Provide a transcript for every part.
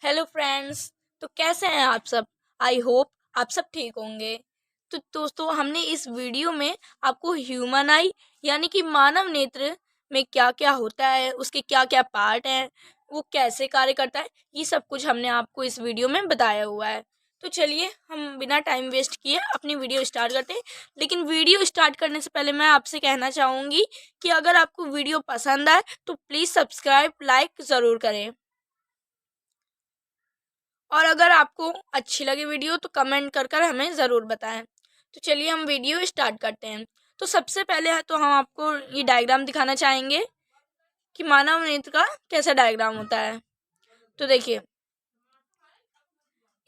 Hello friends. तो कैसे हैं आप सब? आई होप आप सब ठीक होंगे। तो दोस्तों, हमने इस वीडियो में आपको ह्यूमन आई यानी कि मानव नेत्र में क्या क्या होता है, उसके क्या क्या पार्ट हैं, वो कैसे कार्य करता है, ये सब कुछ हमने आपको इस वीडियो में बताया हुआ है। तो चलिए हम बिना टाइम वेस्ट किए अपनी वीडियो स्टार्ट करते हैं। लेकिन वीडियो स्टार्ट करने से पहले मैं आपसे कहना चाहूँगी कि अगर आपको वीडियो पसंद आए तो प्लीज़ सब्सक्राइब लाइक ज़रूर करें, और अगर आपको अच्छी लगे वीडियो तो कमेंट कर हमें ज़रूर बताएं। तो चलिए हम वीडियो स्टार्ट करते हैं। तो सबसे पहले तो हम आपको ये डायग्राम दिखाना चाहेंगे कि मानव नेत्र का कैसा डायग्राम होता है। तो देखिए,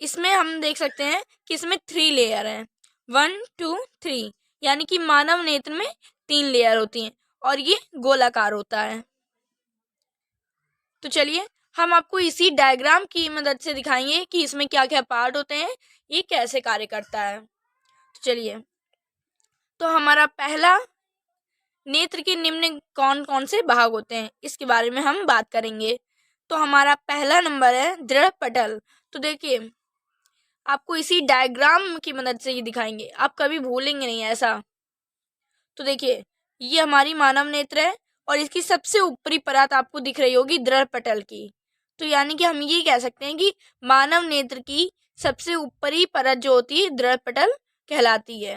इसमें हम देख सकते हैं कि इसमें 3 लेयर हैं, 1 2 3, यानी कि मानव नेत्र में 3 लेयर होती हैं और ये गोलाकार होता है। तो चलिए हम आपको इसी डायग्राम की मदद से दिखाएंगे कि इसमें क्या क्या पार्ट होते हैं, ये कैसे कार्य करता है। तो चलिए, तो हमारा पहला, नेत्र के निम्न कौन कौन से भाग होते हैं इसके बारे में हम बात करेंगे। तो हमारा पहला नंबर है दृढ़ पटल। तो देखिए, आपको इसी डायग्राम की मदद से ये दिखाएंगे, आप कभी भूलेंगे नहीं ऐसा। तो देखिए, ये हमारी मानव नेत्र है और इसकी सबसे ऊपरी परत आपको दिख रही होगी दृढ़ पटल की। तो यानी कि हम ये कह सकते हैं कि मानव नेत्र की सबसे ऊपरी परत जो होती है दृढ़ पटल कहलाती है।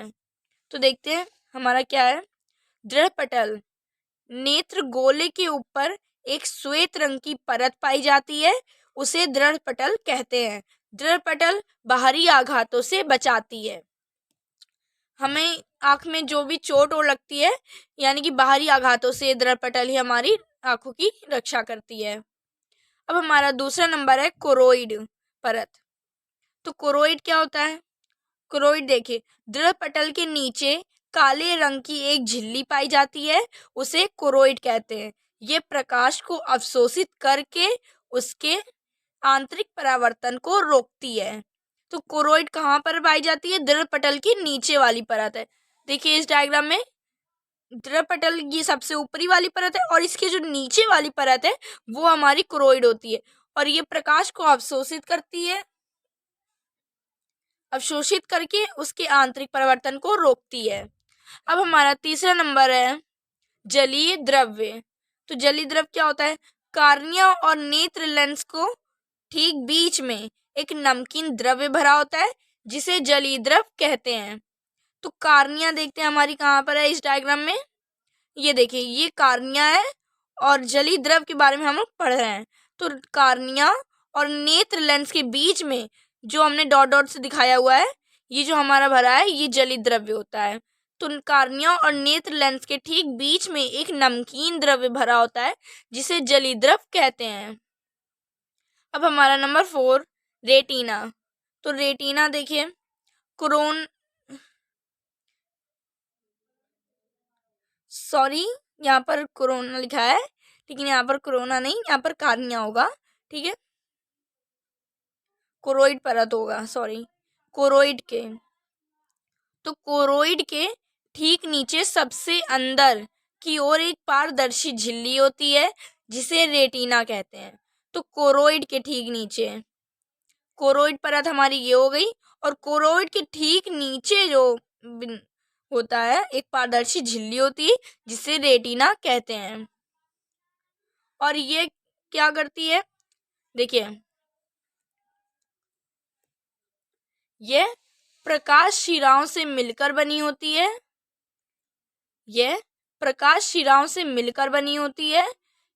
तो देखते हैं हमारा क्या है। दृढ़ पटल, नेत्र गोले के ऊपर एक श्वेत रंग की परत पाई जाती है, उसे दृढ़ पटल कहते हैं। दृढ़ पटल बाहरी आघातों से बचाती है। हमें आँख में जो भी चोट हो लगती है, यानी कि बाहरी आघातों से दृढ़ पटल ही हमारी आँखों की रक्षा करती है। अब हमारा दूसरा नंबर है कोरोइड परत। तो कोरोइड क्या होता है? कोरोइड देखिए, दृढ़ पटल के नीचे काले रंग की एक झिल्ली पाई जाती है, उसे कोरोइड कहते हैं। ये प्रकाश को अवशोषित करके उसके आंतरिक परावर्तन को रोकती है। तो कोरोइड कहाँ पर पाई जाती है? दृढ़ पटल की नीचे वाली परत है। देखिए इस डायग्राम में दृढ़ पटल ये सबसे ऊपरी वाली परत है और इसके जो नीचे वाली परत है वो हमारी कोरोइड होती है, और ये प्रकाश को अवशोषित करती है, अवशोषित करके उसके आंतरिक परिवर्तन को रोकती है। अब हमारा तीसरा नंबर है जलीय द्रव्य। तो जलीय द्रव्य क्या होता है? कार्निया और नेत्र लेंस को ठीक बीच में एक नमकीन द्रव्य भरा होता है, जिसे जलीय द्रव्य कहते हैं। तो कार्निया देखते हैं हमारी कहाँ पर है इस डायग्राम में। ये देखिए, ये कार्निया है और जलीय द्रव्य के बारे में हम लोग पढ़ रहे हैं। तो कार्निया और नेत्र लेंस के बीच में जो हमने डॉट डॉट से दिखाया हुआ है, ये जो हमारा भरा है ये जलीय द्रव्य होता है। तो कार्निया और नेत्र लेंस के ठीक बीच में एक नमकीन द्रव्य भरा होता है, जिसे जलीय द्रव्य कहते हैं। अब हमारा नंबर 4 रेटिना। तो रेटिना देखिए, क्रोन सॉरी, यहाँ पर कोरोना लिखा है, लेकिन यहाँ पर कोरोना नहीं, यहाँ पर कार्निया होगा, ठीक है, कोरोइड परत होगा, सॉरी, कोरोइड के। तो कोरोइड के ठीक नीचे सबसे अंदर की ओर एक पारदर्शी झिल्ली होती है, जिसे रेटिना कहते हैं। तो कोरोइड के ठीक नीचे, कोरोइड परत हमारी ये हो गई, और कोरोइड के ठीक नीचे जो होता है एक पारदर्शी झिल्ली होती है, जिसे रेटिना कहते हैं। और ये क्या करती है? देखिए, ये प्रकाश शिराओं से मिलकर बनी होती है, ये प्रकाश शिराओं से मिलकर बनी होती है।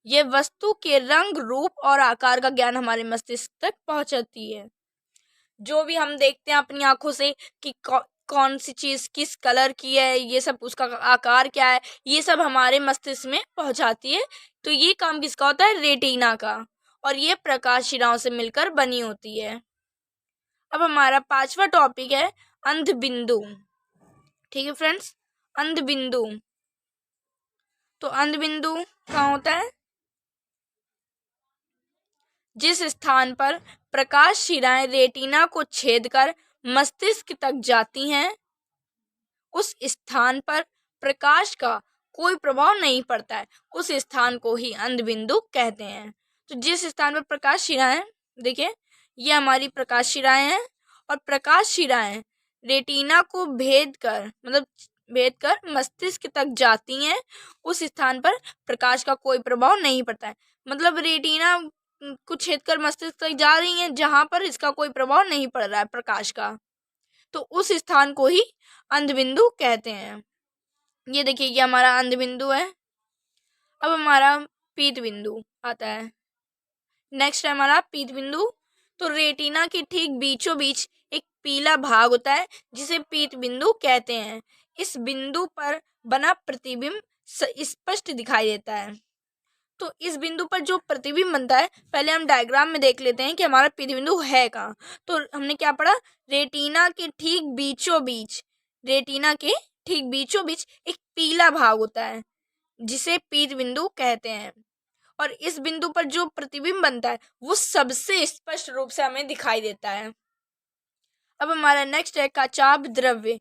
ये वस्तु के रंग, रूप और आकार का ज्ञान हमारे मस्तिष्क तक पहुंचाती है। जो भी हम देखते हैं अपनी आंखों से कि कौन सी चीज़ किस कलर की है, ये सब उसका आकार क्या है, ये सब हमारे मस्तिष्क में पहुंचाती है। तो ये काम किसका होता है? रेटिना का, और ये प्रकाश शिराओं से मिलकर बनी होती है। अब हमारा पांचवा टॉपिक है अंध बिंदु। ठीक है फ्रेंड्स, अंध बिंदु। तो अंध बिंदु कहाँ होता है? जिस स्थान पर प्रकाश शिराएं रेटिना को छेद कर मस्तिष्क तक जाती हैं, उस स्थान पर प्रकाश का कोई प्रभाव नहीं पड़ता है, उस स्थान को ही अंध बिंदु कहते हैं। तो जिस स्थान पर प्रकाश शिराएं, देखिए, ये हमारी प्रकाश शिराएं हैं। और प्रकाश शिराएं रेटिना को भेद कर मस्तिष्क तक जाती हैं। उस स्थान पर प्रकाश का कोई प्रभाव नहीं पड़ता है। मतलब रेटिना को छेद कर मस्तिष्क तक जा रही हैं जहां पर इसका कोई प्रभाव नहीं पड़ रहा है प्रकाश का, तो उस स्थान को ही अंधबिंदु कहते हैं। ये देखिए, ये हमारा अंधबिंदु है। अब हमारा पीत बिंदु आता है। नेक्स्ट है हमारा पीत बिंदु। तो रेटिना के ठीक बीचों बीच एक पीला भाग होता है जिसे पीत बिंदु कहते हैं। इस बिंदु पर बना प्रतिबिंब स्पष्ट दिखाई देता है। तो इस बिंदु पर जो प्रतिबिंब बनता है, पहले हम डायग्राम में देख लेते हैं कि हमारा पीत बिंदु है कहाँ। तो हमने क्या पढ़ा, रेटिना के ठीक बीचों बीच एक पीला भाग होता है जिसे पीत बिंदु कहते हैं। और इस बिंदु पर जो प्रतिबिंब बनता है वो सबसे स्पष्ट रूप से हमें दिखाई देता है। अब हमारा नेक्स्ट है काचाभ द्रव्य।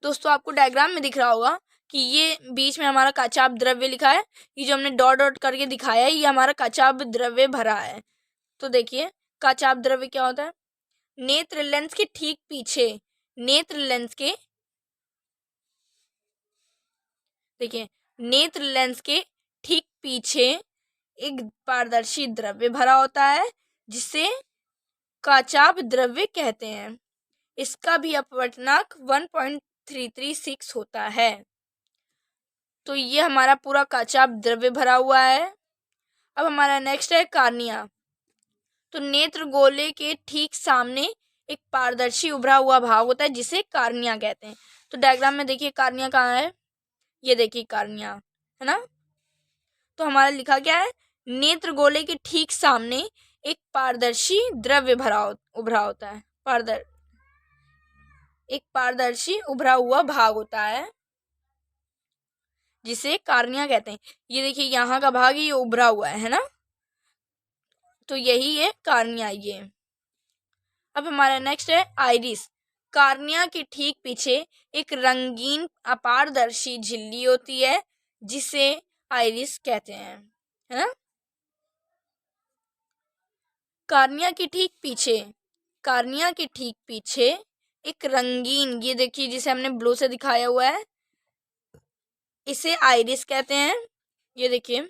दोस्तों, आपको डायग्राम में दिख रहा होगा कि ये बीच में हमारा काचाभ द्रव्य लिखा है। ये जो हमने डॉट डॉट करके दिखाया है, ये हमारा काचाभ द्रव्य भरा है। तो देखिए, काचाभ द्रव्य क्या होता है। नेत्र लेंस के ठीक पीछे नेत्र लेंस के ठीक पीछे एक पारदर्शी द्रव्य भरा होता है जिसे काचाभ द्रव्य कहते हैं। इसका भी अपवर्तनांक 1.336 होता है। तो ये हमारा पूरा काचाभ द्रव्य भरा हुआ है। अब हमारा नेक्स्ट है कार्निया। तो नेत्र गोले के ठीक सामने एक पारदर्शी उभरा हुआ भाग होता है जिसे कार्निया कहते हैं। तो डायग्राम में देखिए कार्निया कहाँ है, ये देखिए कार्निया है ना। तो हमारा लिखा क्या है, नेत्र गोले के ठीक सामने एक पारदर्शी द्रव्य उभरा होता है, एक पारदर्शी उभरा हुआ भाग होता है जिसे कार्निया कहते हैं। ये देखिए, यहाँ का भाग ये उभरा हुआ है ना, तो यही है कार्निया ये। अब हमारा नेक्स्ट है आइरिस। कार्निया के ठीक पीछे एक रंगीन अपारदर्शी झिल्ली होती है जिसे आइरिस कहते हैं, है ना। कार्निया के ठीक पीछे एक रंगीन, ये देखिए जिसे हमने ब्लू से दिखाया हुआ है, इसे आइरिस कहते हैं। ये देखिए,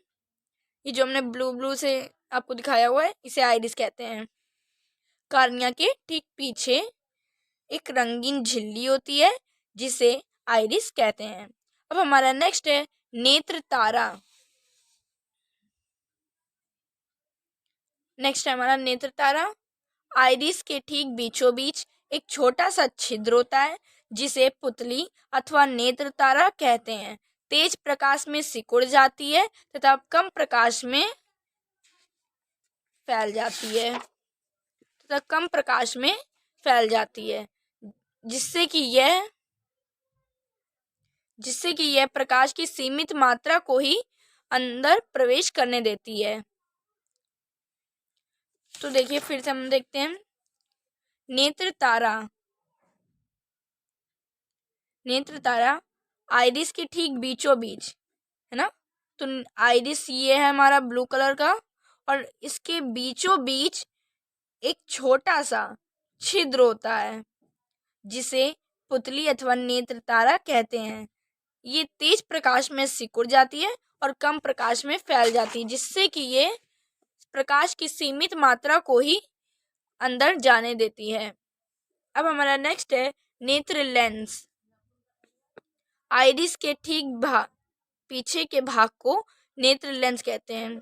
ये जो हमने ब्लू से आपको दिखाया हुआ है, इसे आइरिस कहते हैं। कार्निया के ठीक पीछे एक रंगीन झिल्ली होती है जिसे आइरिस कहते हैं। अब हमारा नेक्स्ट है नेत्र तारा। आइरिस के ठीक बीचों बीच एक छोटा सा छिद्र होता है जिसे पुतली अथवा नेत्र तारा कहते हैं। तेज प्रकाश में सिकुड़ जाती है तथा कम प्रकाश में फैल जाती है जिससे कि यह प्रकाश की सीमित मात्रा को ही अंदर प्रवेश करने देती है। तो देखिए, फिर से हम देखते हैं नेत्र तारा आइरिस के ठीक बीचों बीच है ना। तो आइरिस ये है हमारा ब्लू कलर का, और इसके बीचों बीच एक छोटा सा छिद्र होता है जिसे पुतली अथवा नेत्र तारा कहते हैं। ये तेज प्रकाश में सिकुड़ जाती है और कम प्रकाश में फैल जाती है जिससे कि ये प्रकाश की सीमित मात्रा को ही अंदर जाने देती है। अब हमारा नेक्स्ट है नेत्र लेंस। आइरिस के ठीक पीछे के भाग को नेत्र लेंस कहते हैं।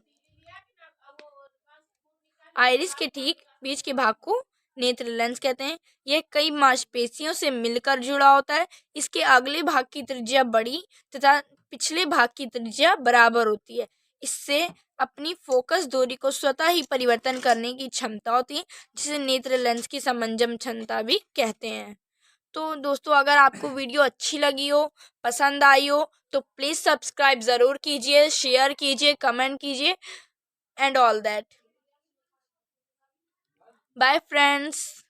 आइरिस के ठीक बीच के भाग को नेत्र लेंस कहते हैं। यह कई मांसपेशियों से मिलकर जुड़ा होता है। इसके अगले भाग की त्रिज्या बड़ी तथा पिछले भाग की त्रिज्या बराबर होती है। इससे अपनी फोकस दूरी को स्वतः ही परिवर्तन करने की क्षमता होती है जिसे नेत्र लेंस की समंजन क्षमता भी कहते हैं। तो दोस्तों, अगर आपको वीडियो अच्छी लगी हो, पसंद आई हो, तो प्लीज़ सब्सक्राइब ज़रूर कीजिए, शेयर कीजिए, कमेंट कीजिए and all that. Bye friends.